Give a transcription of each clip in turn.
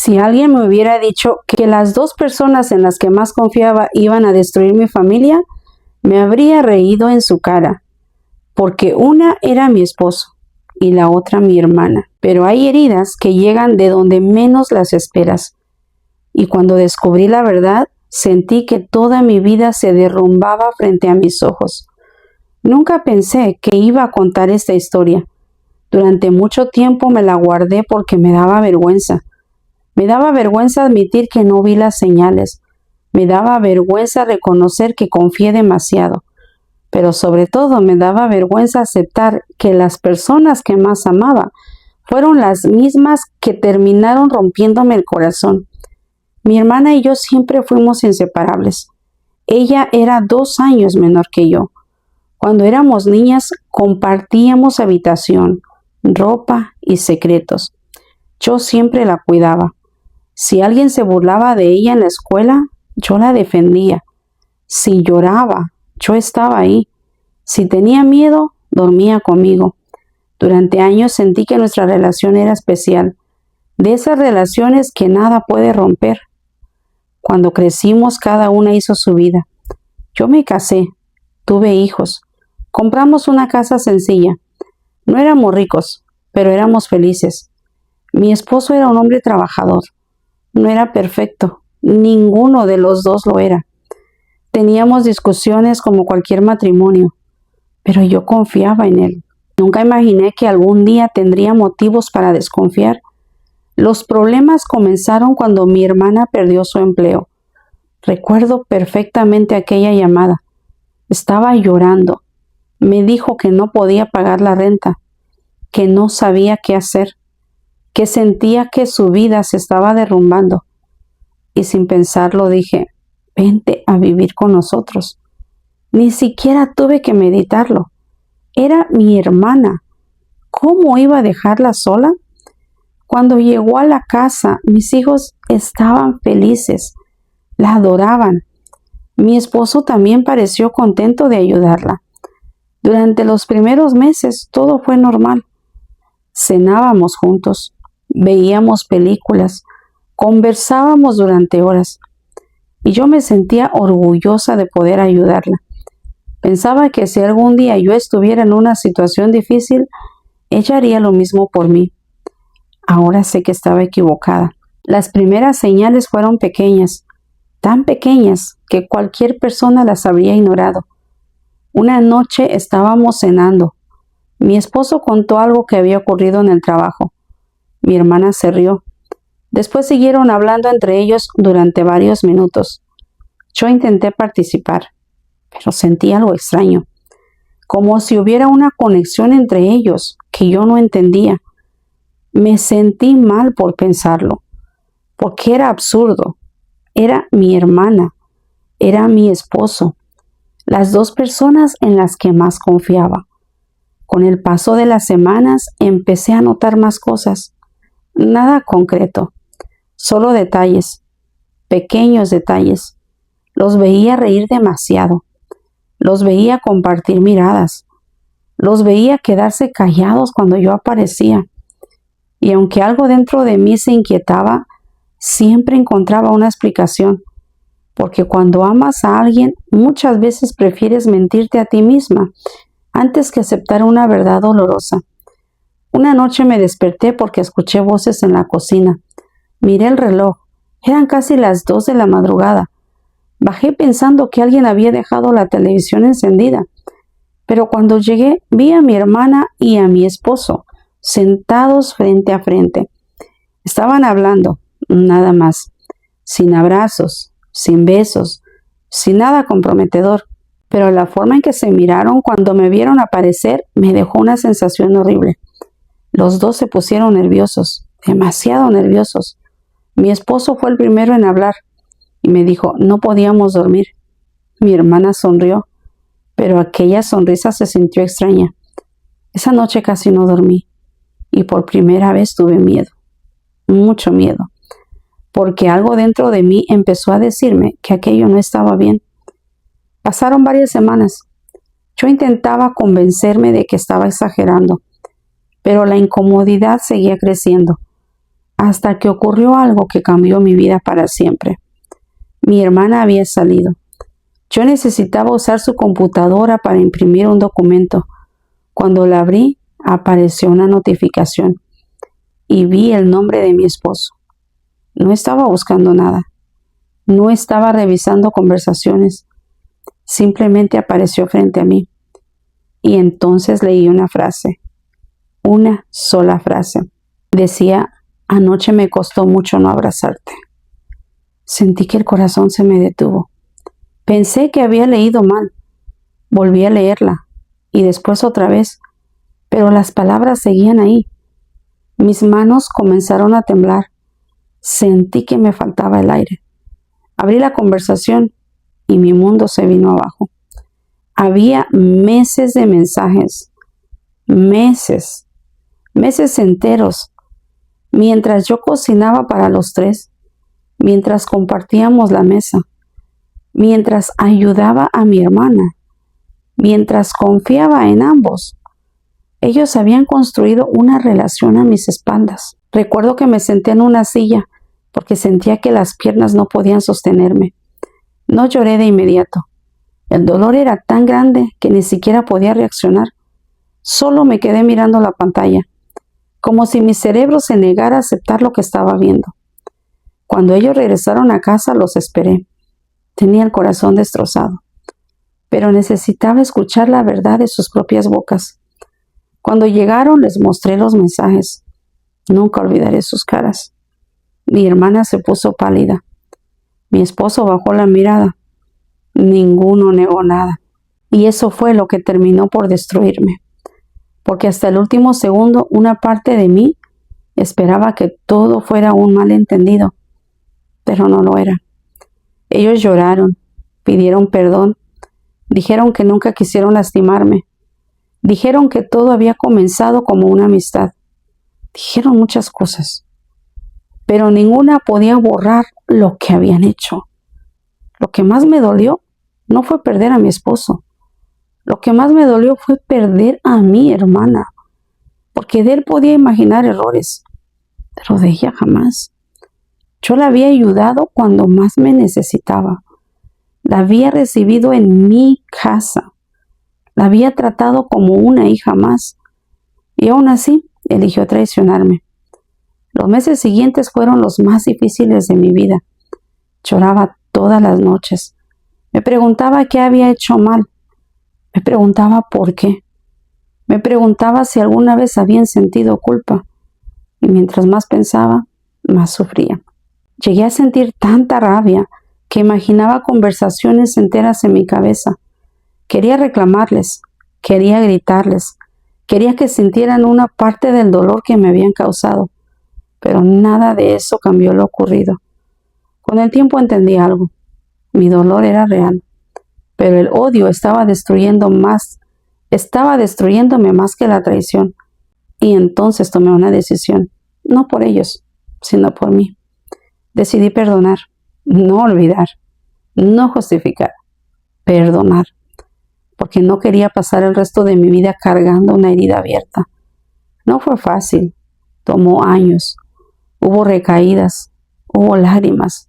Si alguien me hubiera dicho que las dos personas en las que más confiaba iban a destruir mi familia, me habría reído en su cara, porque una era mi esposo y la otra mi hermana. Pero hay heridas que llegan de donde menos las esperas. Y cuando descubrí la verdad, sentí que toda mi vida se derrumbaba frente a mis ojos. Nunca pensé que iba a contar esta historia. Durante mucho tiempo me la guardé porque me daba vergüenza. Me daba vergüenza admitir que no vi las señales. Me daba vergüenza reconocer que confié demasiado. Pero sobre todo me daba vergüenza aceptar que las personas que más amaba fueron las mismas que terminaron rompiéndome el corazón. Mi hermana y yo siempre fuimos inseparables. Ella era 2 años menor que yo. Cuando éramos niñas compartíamos habitación, ropa y secretos. Yo siempre la cuidaba. Si alguien se burlaba de ella en la escuela, yo la defendía. Si lloraba, yo estaba ahí. Si tenía miedo, dormía conmigo. Durante años sentí que nuestra relación era especial, de esas relaciones que nada puede romper. Cuando crecimos, cada una hizo su vida. Yo me casé, tuve hijos, compramos una casa sencilla. No éramos ricos, pero éramos felices. Mi esposo era un hombre trabajador. No era perfecto, ninguno de los dos lo era. Teníamos discusiones como cualquier matrimonio, pero yo confiaba en él. Nunca imaginé que algún día tendría motivos para desconfiar. Los problemas comenzaron cuando mi hermana perdió su empleo. Recuerdo perfectamente aquella llamada. Estaba llorando. Me dijo que no podía pagar la renta, que no sabía qué hacer, que sentía que su vida se estaba derrumbando. Y sin pensarlo dije, vente a vivir con nosotros. Ni siquiera tuve que meditarlo. Era mi hermana. ¿Cómo iba a dejarla sola? Cuando llegó a la casa, mis hijos estaban felices. La adoraban. Mi esposo también pareció contento de ayudarla. Durante los primeros meses todo fue normal. Cenábamos juntos, veíamos películas, conversábamos durante horas. Y yo me sentía orgullosa de poder ayudarla. Pensaba que si algún día yo estuviera en una situación difícil, ella haría lo mismo por mí. Ahora sé que estaba equivocada. Las primeras señales fueron pequeñas, tan pequeñas que cualquier persona las habría ignorado. Una noche estábamos cenando. Mi esposo contó algo que había ocurrido en el trabajo. Mi hermana se rió. Después siguieron hablando entre ellos durante varios minutos. Yo intenté participar, pero sentí algo extraño, como si hubiera una conexión entre ellos que yo no entendía. Me sentí mal por pensarlo, porque era absurdo. Era mi hermana, era mi esposo, las dos personas en las que más confiaba. Con el paso de las semanas empecé a notar más cosas. Nada concreto, solo detalles, pequeños detalles. Los veía reír demasiado, los veía compartir miradas, los veía quedarse callados cuando yo aparecía. Y aunque algo dentro de mí se inquietaba, siempre encontraba una explicación, porque cuando amas a alguien, muchas veces prefieres mentirte a ti misma antes que aceptar una verdad dolorosa. Una noche me desperté porque escuché voces en la cocina. Miré el reloj. Eran casi las 2 de la madrugada. Bajé pensando que alguien había dejado la televisión encendida. Pero cuando llegué, vi a mi hermana y a mi esposo, sentados frente a frente. Estaban hablando, nada más, sin abrazos, sin besos, sin nada comprometedor. Pero la forma en que se miraron cuando me vieron aparecer me dejó una sensación horrible. Los dos se pusieron nerviosos, demasiado nerviosos. Mi esposo fue el primero en hablar y me dijo, no podíamos dormir. Mi hermana sonrió, pero aquella sonrisa se sintió extraña. Esa noche casi no dormí y por primera vez tuve miedo, mucho miedo, porque algo dentro de mí empezó a decirme que aquello no estaba bien. Pasaron varias semanas. Yo intentaba convencerme de que estaba exagerando, pero la incomodidad seguía creciendo. hasta que ocurrió algo que cambió mi vida para siempre. Mi hermana había salido. Yo necesitaba usar su computadora para imprimir un documento. Cuando la abrí, apareció una notificación y vi el nombre de mi esposo. No estaba buscando nada. No estaba revisando conversaciones. Simplemente apareció frente a mí. Y entonces leí una frase. Una sola frase. Decía: anoche me costó mucho no abrazarte. Sentí que el corazón se me detuvo. Pensé que había leído mal. Volví a leerla y después otra vez, pero las palabras seguían ahí. Mis manos comenzaron a temblar. Sentí que me faltaba el aire. Abrí la conversación y mi mundo se vino abajo. Había meses de mensajes, meses enteros, mientras yo cocinaba para los tres, mientras compartíamos la mesa, mientras ayudaba a mi hermana, mientras confiaba en ambos. Ellos habían construido una relación a mis espaldas. Recuerdo que me senté en una silla porque sentía que las piernas no podían sostenerme. No lloré de inmediato. El dolor era tan grande que ni siquiera podía reaccionar. Solo me quedé mirando la pantalla, como si mi cerebro se negara a aceptar lo que estaba viendo. Cuando ellos regresaron a casa, los esperé. Tenía el corazón destrozado, pero necesitaba escuchar la verdad de sus propias bocas. Cuando llegaron, les mostré los mensajes. Nunca olvidaré sus caras. Mi hermana se puso pálida. Mi esposo bajó la mirada. Ninguno negó nada. Y eso fue lo que terminó por destruirme. Porque hasta el último segundo una parte de mí esperaba que todo fuera un malentendido. Pero no lo era. Ellos lloraron, pidieron perdón, dijeron que nunca quisieron lastimarme. Dijeron que todo había comenzado como una amistad. Dijeron muchas cosas, pero ninguna podía borrar lo que habían hecho. Lo que más me dolió no fue perder a mi esposo. Lo que más me dolió fue perder a mi hermana, porque de él podía imaginar errores, pero de ella jamás. Yo la había ayudado cuando más me necesitaba. La había recibido en mi casa. La había tratado como una hija más. Y aún así, eligió traicionarme. Los meses siguientes fueron los más difíciles de mi vida. Lloraba todas las noches. Me preguntaba qué había hecho mal. Me preguntaba por qué. Me preguntaba si alguna vez habían sentido culpa. Y mientras más pensaba, más sufría. Llegué a sentir tanta rabia que imaginaba conversaciones enteras en mi cabeza. Quería reclamarles, quería gritarles, quería que sintieran una parte del dolor que me habían causado, pero nada de eso cambió lo ocurrido. Con el tiempo entendí algo. Mi dolor era real, pero el odio estaba destruyéndome más que la traición. Y entonces tomé una decisión, no por ellos, sino por mí. Decidí perdonar, no olvidar, no justificar, perdonar, porque no quería pasar el resto de mi vida cargando una herida abierta. No fue fácil, tomó años, hubo recaídas, hubo lágrimas,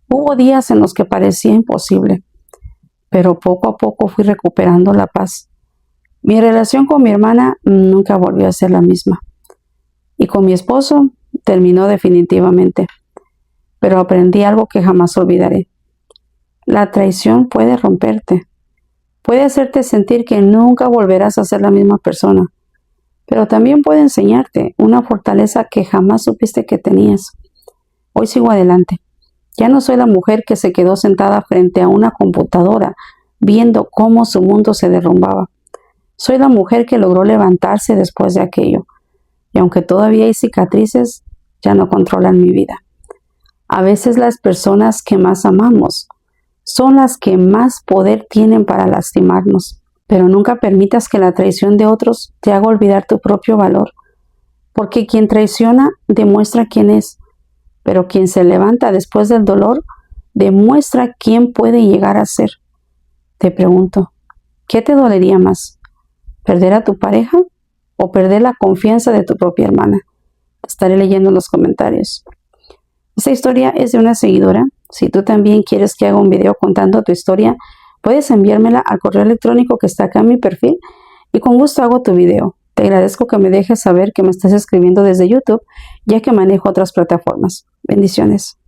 hubo días en los que parecía imposible, pero poco a poco fui recuperando la paz. Mi relación con mi hermana nunca volvió a ser la misma, y con mi esposo terminó definitivamente. Pero aprendí algo que jamás olvidaré. La traición puede romperte. Puede hacerte sentir que nunca volverás a ser la misma persona. Pero también puede enseñarte una fortaleza que jamás supiste que tenías. Hoy sigo adelante. Ya no soy la mujer que se quedó sentada frente a una computadora viendo cómo su mundo se derrumbaba. Soy la mujer que logró levantarse después de aquello. Y aunque todavía hay cicatrices, ya no controlan mi vida. A veces las personas que más amamos son las que más poder tienen para lastimarnos, pero nunca permitas que la traición de otros te haga olvidar tu propio valor, porque quien traiciona demuestra quién es, pero quien se levanta después del dolor demuestra quién puede llegar a ser. Te pregunto, ¿qué te dolería más? ¿Perder a tu pareja o perder la confianza de tu propia hermana? estaré leyendo los comentarios. Esta historia es de una seguidora. Si tú también quieres que haga un video contando tu historia, puedes enviármela al correo electrónico que está acá en mi perfil y con gusto hago tu video. Te agradezco que me dejes saber que me estás escribiendo desde YouTube, ya que manejo otras plataformas. Bendiciones.